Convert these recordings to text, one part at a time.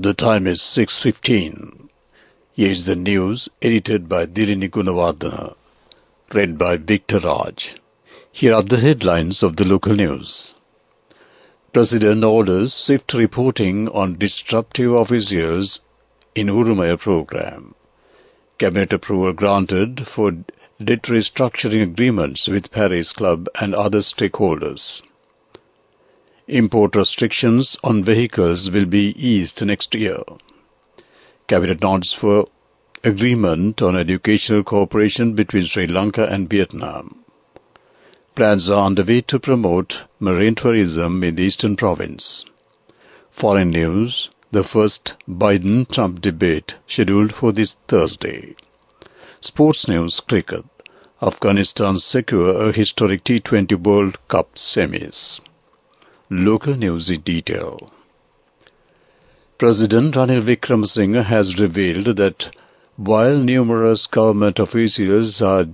The time is 6:15. Here is the news edited by Dilini Gunawardana, read by Victor Raj. Here are the headlines of the local news. President orders swift reporting on disruptive officials in Urumaya program. Cabinet approval granted for debt restructuring agreements with Paris Club and other stakeholders. Import restrictions on vehicles will be eased next year. Cabinet nods for agreement on educational cooperation between Sri Lanka and Vietnam. Plans are underway to promote marine tourism in the eastern province. Foreign news: the first Biden-Trump debate scheduled for this Thursday. Sports news: cricket. Afghanistan secure a historic T20 World Cup semis. Local news in detail. President Ranil Wickremesinghe has revealed that while numerous government officials are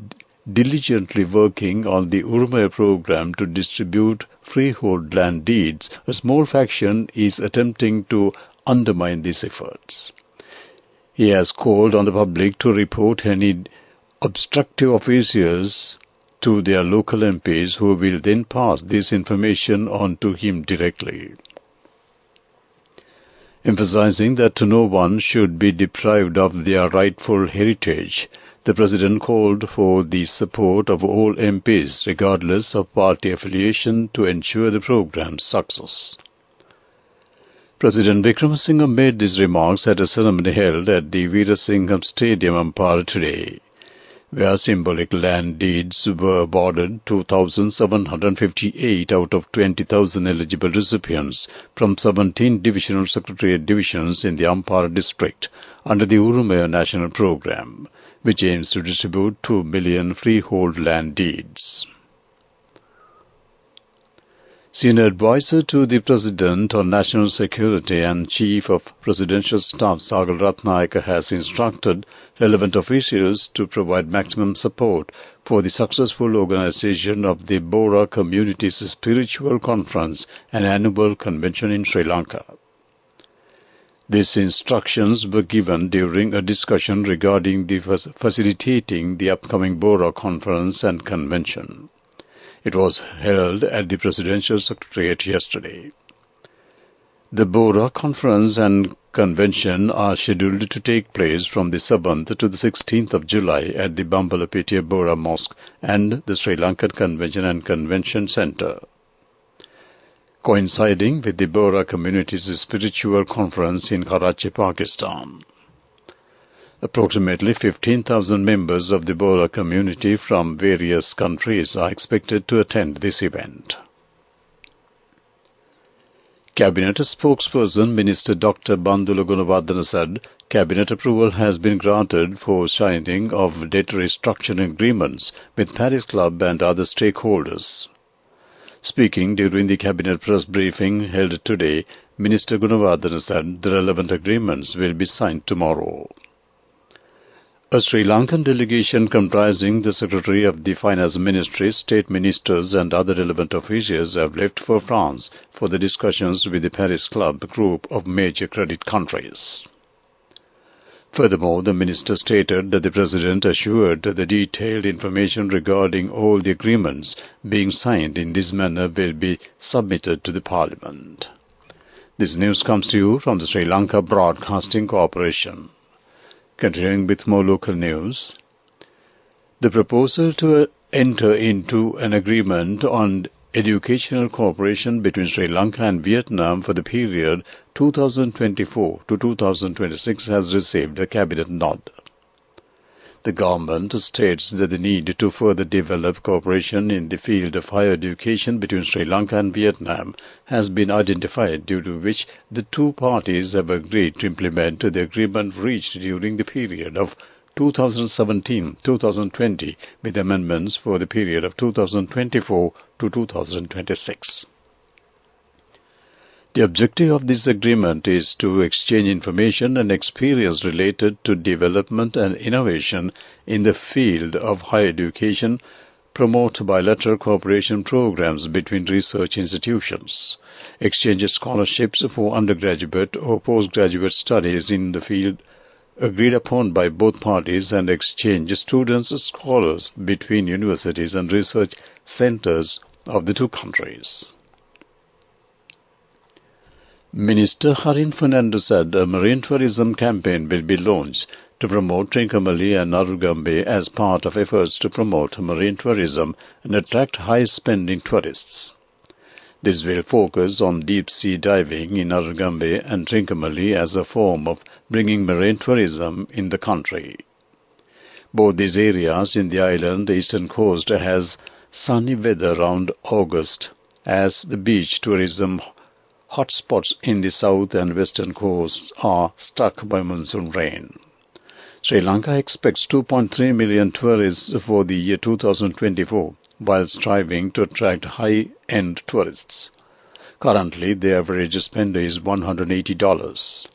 diligently working on the Urumaya program to distribute freehold land deeds, a small faction is attempting to undermine these efforts. He has called on the public to report any obstructive officials to their local MPs, who will then pass this information on to him directly. Emphasizing that no one should be deprived of their rightful heritage, the President called for the support of all MPs, regardless of party affiliation, to ensure the program's success. President Wickremesinghe made these remarks at a ceremony held at the Veerasingham Stadium, Ampara today, where symbolic land deeds were awarded to 2,758 out of 20,000 eligible recipients from 17 divisional secretariat divisions in the Ampara district under the Urumaya National Program, which aims to distribute 2 million freehold land deeds. Senior advisor to the President on National Security and Chief of Presidential Staff Sagal Ratnayaka has instructed relevant officials to provide maximum support for the successful organization of the Bora Community's Spiritual Conference and Annual Convention in Sri Lanka. These instructions were given during a discussion regarding the facilitating the upcoming Bora Conference and Convention. It was held at the Presidential Secretariat yesterday. The Bora Conference and Convention are scheduled to take place from the 7th to the 16th of July at the Bambalapitiya Bora Mosque and the Sri Lankan Convention and Convention Centre, coinciding with the Bora Community's Spiritual Conference in Karachi, Pakistan. Approximately 15,000 members of the Bora community from various countries are expected to attend this event. Cabinet spokesperson Minister Dr. Bandula Gunawardana said Cabinet approval has been granted for signing of debt restructuring agreements with Paris Club and other stakeholders. Speaking during the Cabinet press briefing held today, Minister Gunawardana said the relevant agreements will be signed tomorrow. A Sri Lankan delegation comprising the Secretary of the Finance Ministry, State Ministers and other relevant officials have left for France for the discussions with the Paris Club group of major credit countries. Furthermore, the minister stated that the President assured the detailed information regarding all the agreements being signed in this manner will be submitted to the Parliament. This news comes to you from the Sri Lanka Broadcasting Corporation. Continuing with more local news, the proposal to enter into an agreement on educational cooperation between Sri Lanka and Vietnam for the period 2024 to 2026 has received a cabinet nod. The government states that the need to further develop cooperation in the field of higher education between Sri Lanka and Vietnam has been identified, due to which the two parties have agreed to implement the agreement reached during the period of 2017-2020 with amendments for the period of 2024 to 2026. The objective of this agreement is to exchange information and experience related to development and innovation in the field of higher education, promote bilateral cooperation programs between research institutions, exchange scholarships for undergraduate or postgraduate studies in the field agreed upon by both parties, and exchange students-scholars between universities and research centers of the two countries. Minister Harin Fernandez said a marine tourism campaign will be launched to promote Trincomalee and Arugambe as part of efforts to promote marine tourism and attract high-spending tourists. This will focus on deep-sea diving in Arugambe and Trincomalee as a form of bringing marine tourism in the country. Both these areas in the island eastern coast has sunny weather around August, as the beach tourism hotspots in the south and western coasts are struck by monsoon rain. Sri Lanka expects 2.3 million tourists for the year 2024, while striving to attract high-end tourists. Currently, the average spend is $180,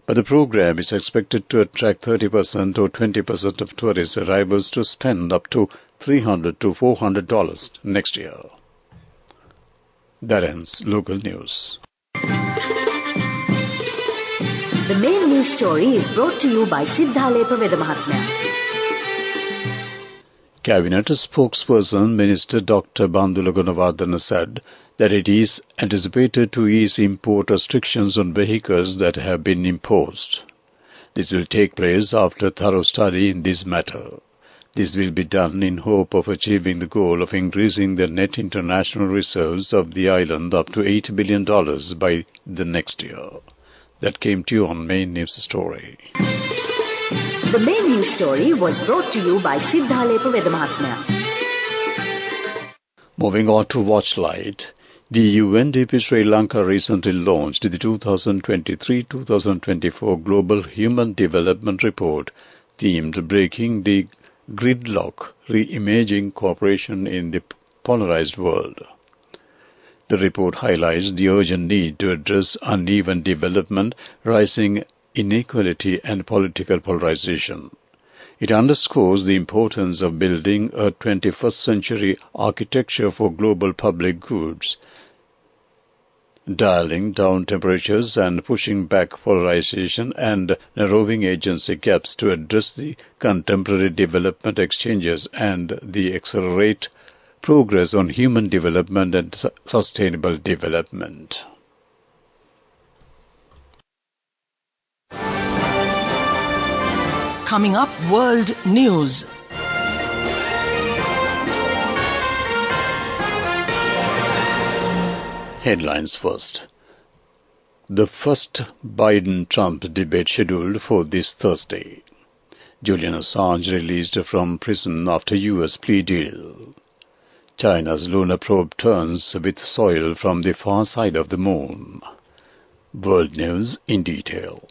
but the program is expected to attract 30% or 20% of tourist arrivals to spend up to $300 to $400 next year. That ends local news. The main news story is brought to you by Sinhala Mahatmya. Cabinet spokesperson Minister Dr. Bandula Gunawardena said that it is anticipated to ease import restrictions on vehicles that have been imposed. This will take place after thorough study in this matter. This will be done in hope of achieving the goal of increasing the net international reserves of the island up to $8 billion by the next year. That came to you on Main News Story. The Main News Story was brought to you by Sinhala Mahatmya. Moving on to Watchlight, the UNDP Sri Lanka recently launched the 2023-2024 Global Human Development Report themed Breaking the Gridlock, Reimaging Cooperation in the Polarized World. The report highlights the urgent need to address uneven development, rising inequality and political polarization. It underscores the importance of building a 21st century architecture for global public goods, dialing down temperatures and pushing back polarization and narrowing agency gaps to address the contemporary development exchanges and the accelerate progress on human development and sustainable development. Coming up, World News. Headlines first. The first Biden-Trump debate scheduled for this Thursday. Julian Assange released from prison after U.S. plea deal. China's lunar probe turns with soil from the far side of the moon. World News in detail.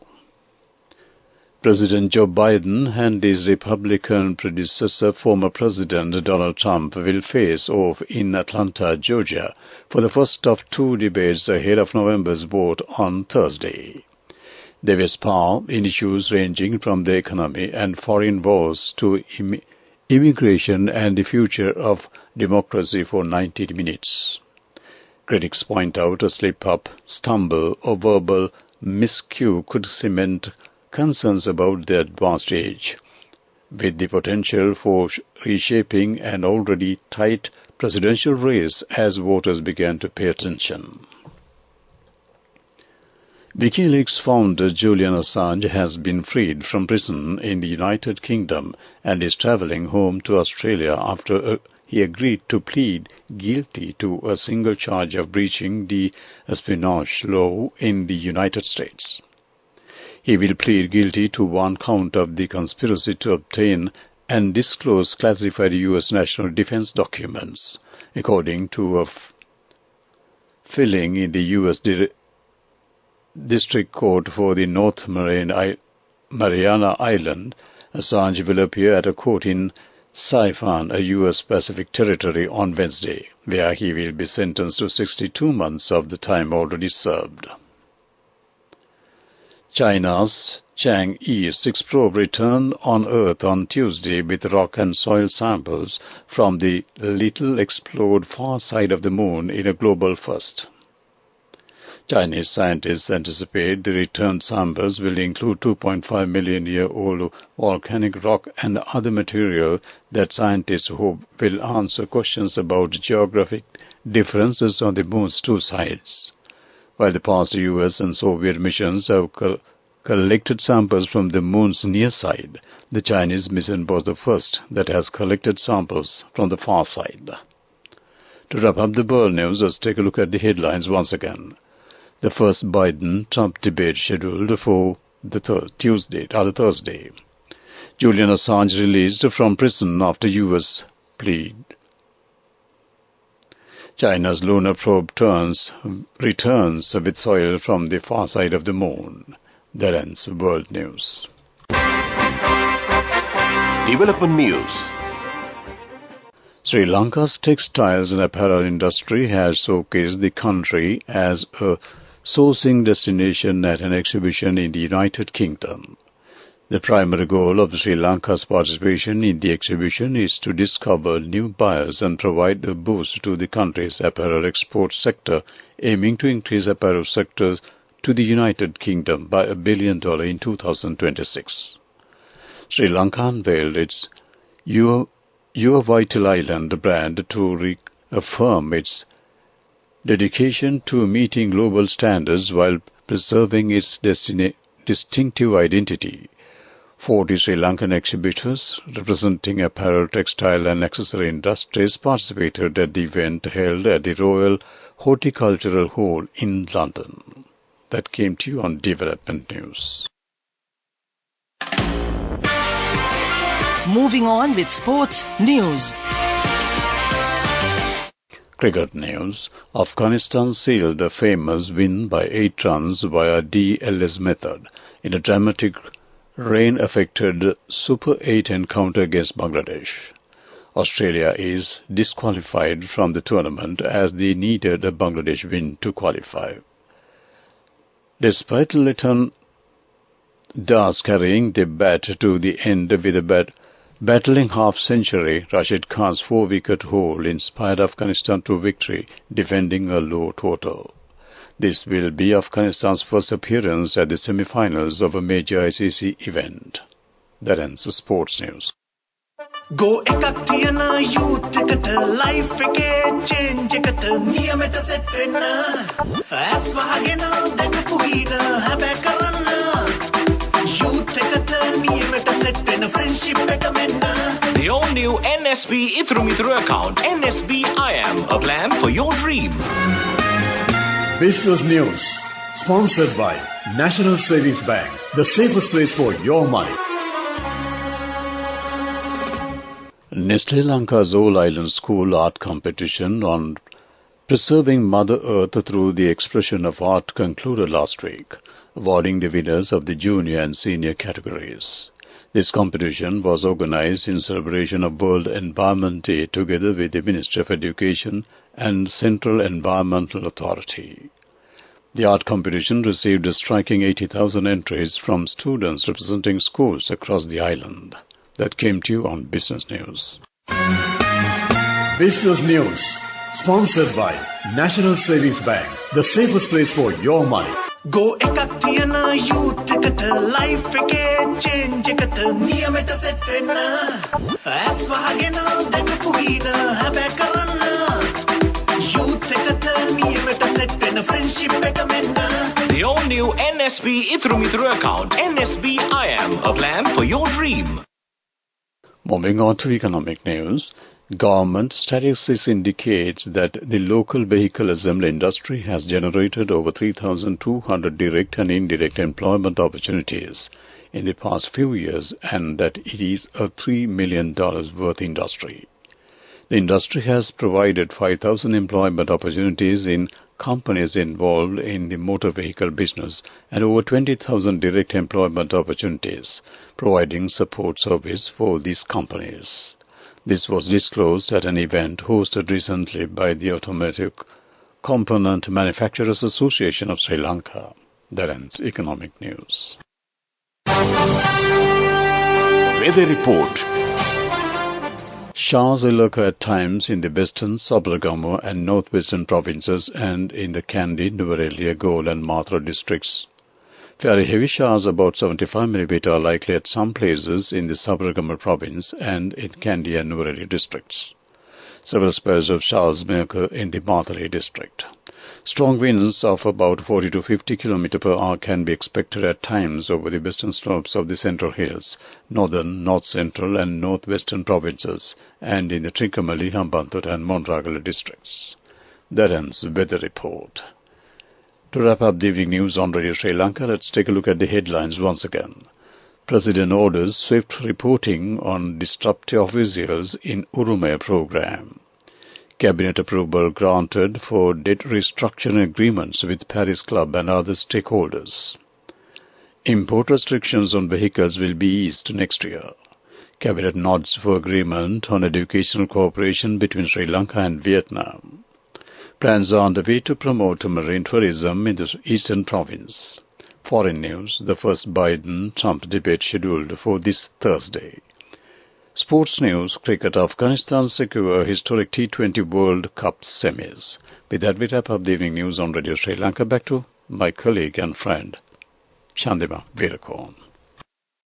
President Joe Biden and his Republican predecessor, former President Donald Trump, will face off in Atlanta, Georgia, for the first of two debates ahead of November's vote on Thursday. They will spar in issues ranging from the economy and foreign wars to immigration and the future of democracy for 90 minutes. Critics point out a slip-up, stumble, or verbal miscue could cement concerns about their advanced age, with the potential for reshaping an already tight presidential race as voters began to pay attention. WikiLeaks founder Julian Assange has been freed from prison in the United Kingdom and is travelling home to Australia after he agreed to plead guilty to a single charge of breaching the espionage law in the United States. He will plead guilty to one count of the conspiracy to obtain and disclose classified U.S. national defense documents, according to a filing in the U.S. District Court for the North Mariana Island. Assange will appear at a court in Saipan, a U.S. Pacific territory, on Wednesday, where he will be sentenced to 62 months of the time already served. China's Chang'e 6 probe returned on Earth on Tuesday with rock and soil samples from the little explored far side of the Moon in a global first. Chinese scientists anticipate the returned samples will include 2.5 million-year-old volcanic rock and other material that scientists hope will answer questions about geographic differences on the Moon's two sides. While the past US and Soviet missions have collected samples from the Moon's near side, the Chinese mission was the first that has collected samples from the far side. To wrap up the world news, let's take a look at the headlines once again. The first Biden-Trump debate scheduled for the Thursday. Julian Assange released from prison after U.S. plead. China's lunar probe returns with soil from the far side of the Moon. That ends world news. Development news. Sri Lanka's textiles and apparel industry has showcased the country as a sourcing destination at an exhibition in the United Kingdom. The primary goal of Sri Lanka's participation in the exhibition is to discover new buyers and provide a boost to the country's apparel export sector, aiming to increase apparel sectors to the United Kingdom by $1 billion in 2026. Sri Lanka unveiled its Your Vital Island brand to reaffirm its dedication to meeting global standards while preserving its distinctive identity. 40 Sri Lankan exhibitors representing apparel, textile and accessory industries participated at the event held at the Royal Horticultural Hall in London. That came to you on Development News. Moving on with sports news. Cricket news. Afghanistan sealed a famous win by 8 runs via DLS method in a dramatic rain-affected Super 8 encounter against Bangladesh. Australia is disqualified from the tournament as they needed a Bangladesh win to qualify. Despite Lytton Das carrying the bat to the end with a battling half-century, Rashid Khan's 4-wicket haul inspired Afghanistan to victory, defending a low total. This will be Afghanistan's first appearance at the semi-finals of a major ICC event. That ends the sports news. Go ekak thiyana youth eකට life එකේ change එකට නියමෙට set වෙන්න ඇස් වහගෙන දැකපු ගීත හැබැ කරන්න youth එකට නියමෙට set වෙන friendship එක මෙන්න. The all-new NSB Ithru account, NSB I Am, a plan for your dream. Business News, sponsored by National Savings Bank, the safest place for your money. Sri Lanka's All Island School art competition on preserving Mother Earth through the expression of art concluded last week, awarding the winners of the junior and senior categories. This competition was organized in celebration of World Environment Day together with the Ministry of Education and Central Environmental Authority. The art competition received a striking 80,000 entries from students representing schools across the island. That came to you on Business News. Business News, sponsored by National Savings Bank, the safest place for your money. Go ekak thiyana youth එකට life එකේ change එකට නියමෙට set වෙන්න ඇස් වහගෙන දැකපු ගීත හැබැ කරන්න youth එකට නියමෙට set වෙන friendship එක මෙන්න. The all-new NSB Ithru account, NSB I Am, a plan for your dream. Moving on to economic news, government statistics indicates that the local vehicle assembly industry has generated over 3,200 direct and indirect employment opportunities in the past few years, and that it is a $3 million worth industry. The industry has provided 5,000 employment opportunities in companies involved in the motor vehicle business and over 20,000 direct employment opportunities, providing support service for these companies. This was disclosed at an event hosted recently by the Automotive Component Manufacturers Association of Sri Lanka. That ends economic news. Weather report. Showers will occur at times in the western, Sabaragamu and northwestern provinces and in the Kandy, Nuwara, Gol and Matra districts. Very heavy showers about 75 mm are likely at some places in the Sabaragamu province and in Kandy and Nuwara districts. Several spells of showers may occur in the Matra district. Strong winds of about 40 to 50 km per hour can be expected at times over the western slopes of the Central Hills, northern, north-central and northwestern provinces, and in the Trincomalee, Hambantota and Monragala districts. That ends weather report. To wrap up the evening news on Radio Sri Lanka, let's take a look at the headlines once again. President orders swift reporting on disruptive officials in Urume program. Cabinet approval granted for debt restructuring agreements with Paris Club and other stakeholders. Import restrictions on vehicles will be eased next year. Cabinet nods for agreement on educational cooperation between Sri Lanka and Vietnam. Plans are underway to promote marine tourism in the eastern province. Foreign news, the first Biden-Trump debate scheduled for this Thursday. Sports news, cricket. Afghanistan secure historic T20 World Cup semis. With that, we wrap up the evening news on Radio Sri Lanka. Back to my colleague and friend, Shandima Veerakorn.